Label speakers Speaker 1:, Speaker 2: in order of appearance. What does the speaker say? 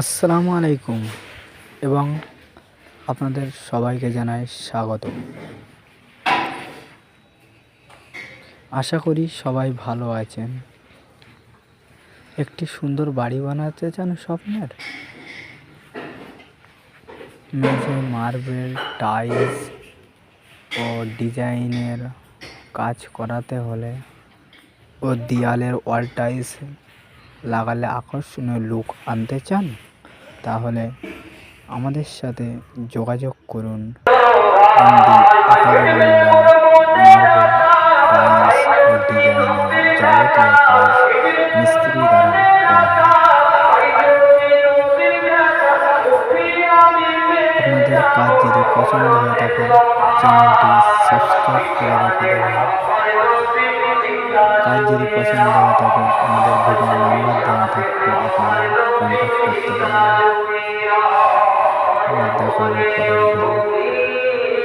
Speaker 1: আসসালামু আলাইকুম এবং আপনাদের সবাইকে জানাই স্বাগত। আশা করি সবাই ভালো আছেন। একটি সুন্দর বাড়ি বানাতে চান স্বপ্নের? মেঝে মার্বেল টাইলস ও ডিজাইনের কাজ করাতে হলে ও দেয়ালের ওয়াল টাইলস লাগালে আকর্ষণীয় লুক আনতে চান? তাহলে আমাদের সাথে যোগাযোগ করুন। এমডি আতারুল্লাহ মার্বেল টাইলস ও ডিজাইনের যাবতীয় কাজ মিস্ত্রি দ্বারা করা হয়। আপনাদের কাজ যদি পছন্দ হয়ে থাকে চ্যানেলটি সাবস্ক্রাইব করে রেখে দেবেন। কাজ যদি পছন্দ হয়ে থাকে আমাদের ভিডিও নাম্বার দেওয়া থাকবে, আপনারা কন্ট্যাক্ট করতে পারেন। আবার দেখা হবে পরের ভিডিও।